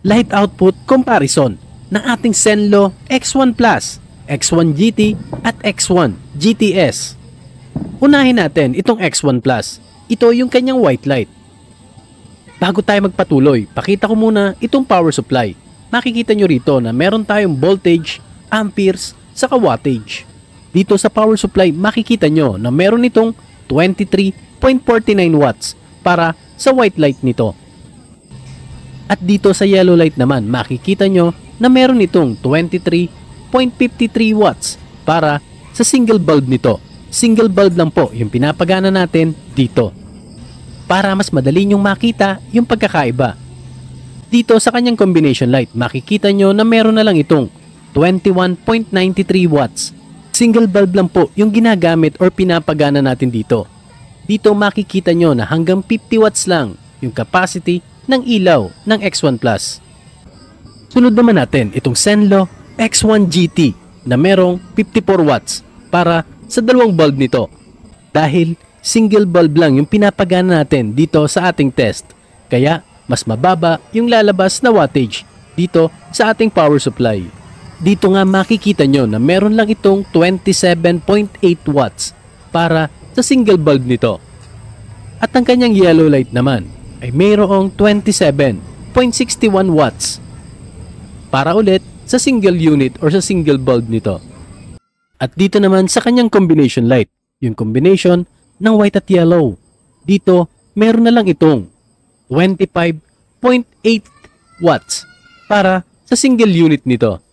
light output comparison ng ating Zenlo X1 Plus, X1 GT at X1 GTS. Unahin natin itong X1 Plus. Ito yung kanyang white light. Bago tayo magpatuloy, pakita ko muna itong power supply. Makikita nyo rito na meron tayong voltage, amperes, saka wattage. Dito sa power supply, makikita nyo na meron itong 23.49 watts para sa white light nito. At dito sa yellow light naman, makikita nyo na meron itong 23.53 watts para sa single bulb nito. Single bulb lang po yung pinapagana natin dito. Para mas madali nyong makita yung pagkakaiba. Dito sa kanyang combination light, makikita nyo na meron na lang itong 21.93 watts. Single bulb lang po yung ginagamit or pinapagana natin dito. Dito makikita nyo na hanggang 50 watts lang yung capacity ng ilaw ng X1 Plus. Sunod naman natin itong Zenlo X1 GT na merong 54 watts para sa dalawang bulb nito. Dahil single bulb lang yung pinapagana natin dito sa ating test, kaya mas mababa yung lalabas na wattage dito sa ating power supply. Dito nga makikita nyo na meron lang itong 27.8 watts para sa single bulb nito. At ang kanyang yellow light naman ay mayroong 27.61 watts para ulit sa single unit or sa single bulb nito. At dito naman sa kanyang combination light, yung combination ng white at yellow, dito meron na lang itong 25.8 watts para sa single unit nito.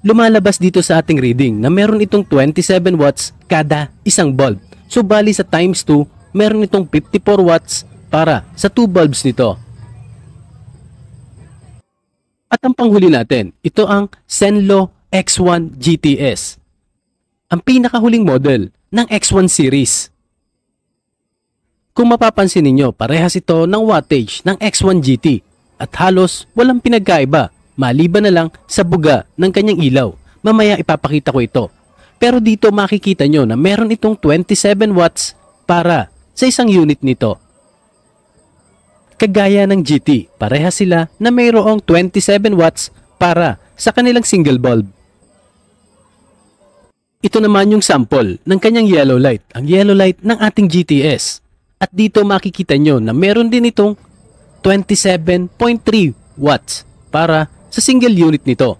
Lumalabas dito sa ating reading na meron itong 27 watts kada isang bulb. So bali sa times 2, meron itong 54 watts para sa 2 bulbs nito. At ang panghuli natin, ito ang Zenlo X1 GTS. Ang pinakahuling model ng X1 series. Kung mapapansin ninyo, parehas ito ng wattage ng X1 GT at halos walang pinagkaiba maliban na lang sa buga ng kanyang ilaw. Mamaya ipapakita ko ito. Pero dito makikita nyo na meron itong 27 watts para sa isang unit nito. Kagaya ng GT, parehas sila na mayroong 27 watts para sa kanilang single bulb. Ito naman yung sample ng kanyang yellow light, ang yellow light ng ating GTS. At dito makikita nyo na meron din itong 27.3 watts para sa single unit nito.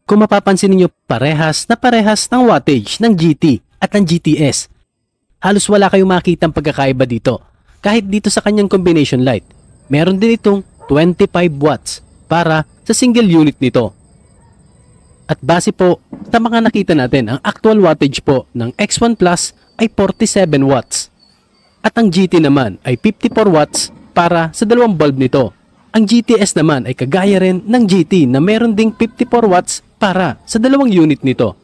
Kung mapapansin niyo, parehas ng wattage ng GT at ng GTS. Halos wala kayong makitang pagkakaiba dito. Kahit dito sa kanyang combination light, meron din itong 25 watts para sa single unit nito. At base po sa mga nakita natin, ang actual wattage po ng X1 Plus ay 47 watts. At ang GT naman ay 54 watts para sa dalawang bulb nito. Ang GTS naman ay kagaya rin ng GT na meron ding 54 watts para sa dalawang unit nito.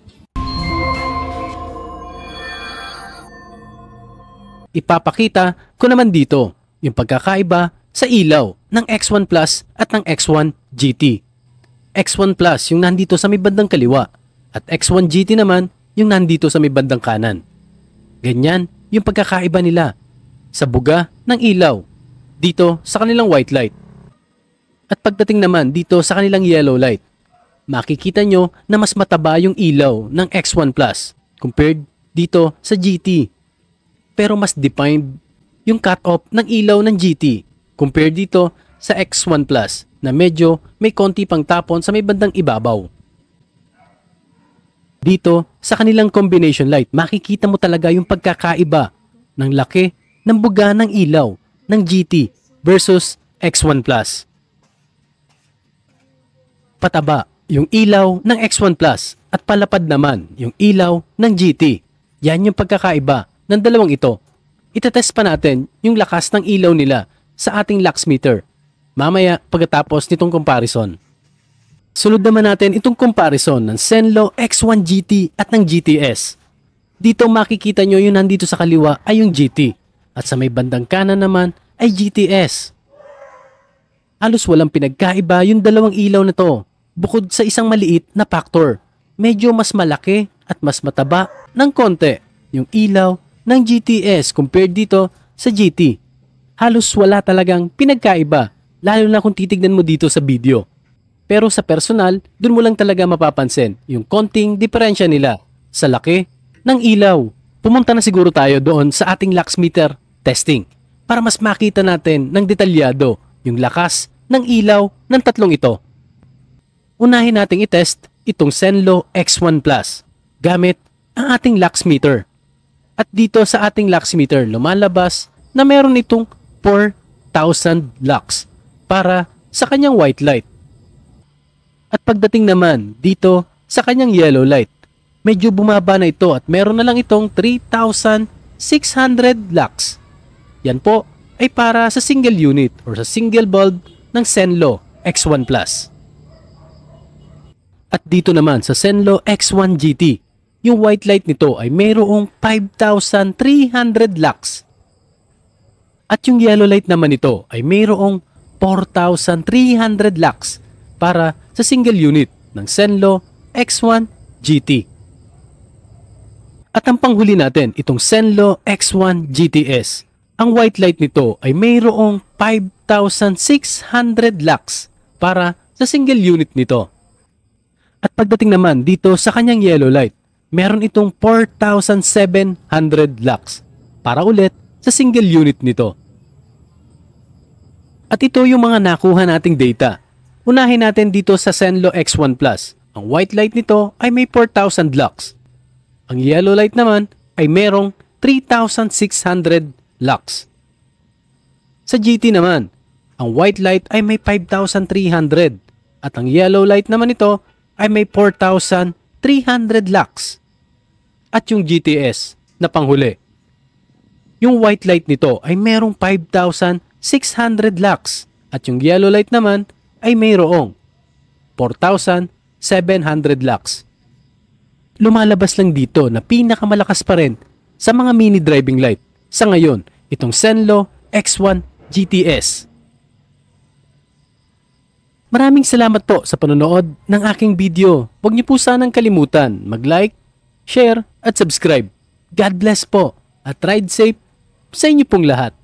Ipapakita ko naman dito yung pagkakaiba sa ilaw ng X1 Plus at ng X1 GT. X1 Plus yung nandito sa may bandang kaliwa at X1 GT naman yung nandito sa may bandang kanan. Ganyan yung pagkakaiba nila sa buga ng ilaw dito sa kanilang white light. At pagdating naman dito sa kanilang yellow light, makikita nyo na mas mataba yung ilaw ng X1 Plus compared dito sa GT. Pero mas defined yung cut-off ng ilaw ng GT compared dito sa X1 Plus na medyo may konti pang tapon sa may bandang ibabaw. Dito sa kanilang combination light, makikita mo talaga yung pagkakaiba ng laki ng buga ng ilaw ng GT versus X1 Plus. Pataba yung ilaw ng X1 Plus at palapad naman yung ilaw ng GT. Yan yung pagkakaiba ng dalawang ito. Itetest pa natin yung lakas ng ilaw nila sa ating lux meter mamaya pagkatapos nitong comparison. Sunod naman natin itong comparison ng Zenlo X1 GT at ng GTS. Dito makikita nyo yung nandito sa kaliwa ay yung GT at sa may bandang kanan naman ay GTS. Halos walang pinagkaiba yung dalawang ilaw na to bukod sa isang maliit na factor. Medyo mas malaki at mas mataba ng konti yung ilaw ng GTS compared dito sa GT. halos wala talagang pinagkaiba, lalo na kung titignan mo dito sa video. Pero sa personal, dun mo lang talaga mapapansin yung konting diferensya nila sa laki ng ilaw. Pumunta na siguro tayo doon sa ating lux meter testing para mas makita natin ng detalyado yung lakas ng ilaw ng tatlong ito. Unahin nating itest itong Zenlo X1 Plus gamit ang ating lux meter. At dito sa ating lux meter lumalabas na meron itong 4,000 lux para sa kanyang white light. At pagdating naman dito sa kanyang yellow light, medyo bumaba na ito at meron na lang itong 3,600 lux. Yan po ay para sa single unit or sa single bulb ng Zenlo X1 Plus. At dito naman sa Zenlo X1 GT, yung white light nito ay mayroong 5,300 lux. At yung yellow light naman nito ay mayroong 4,300 lux para sa single unit ng Zenlo X1 GT. At ang panghuli natin, itong Zenlo X1 GTS. Ang white light nito ay mayroong 5,600 lux para sa single unit nito. At pagdating naman dito sa kanyang yellow light, meron itong 4,700 lux para ulit sa single unit nito. At ito yung mga nakuha nating data. Unahin natin dito sa Zenlo X1 Plus. Ang white light nito ay may 4,000 lux. Ang yellow light naman ay merong 3,600 lux. Sa GT naman, ang white light ay may 5,300 at ang yellow light naman ito ay may 4,300 lux. At yung GTS na panghuli, yung white light nito ay merong 5,600 lux at yung yellow light naman ay mayroong 4,700 lux. Lumalabas lang dito na pinakamalakas pa rin sa mga mini driving light sa ngayon itong Zenlo X1 GTS. Maraming salamat po sa panonood ng aking video. Huwag niyo po sanang kalimutan mag-like, share at subscribe. God bless po at ride safe sa inyo pong lahat.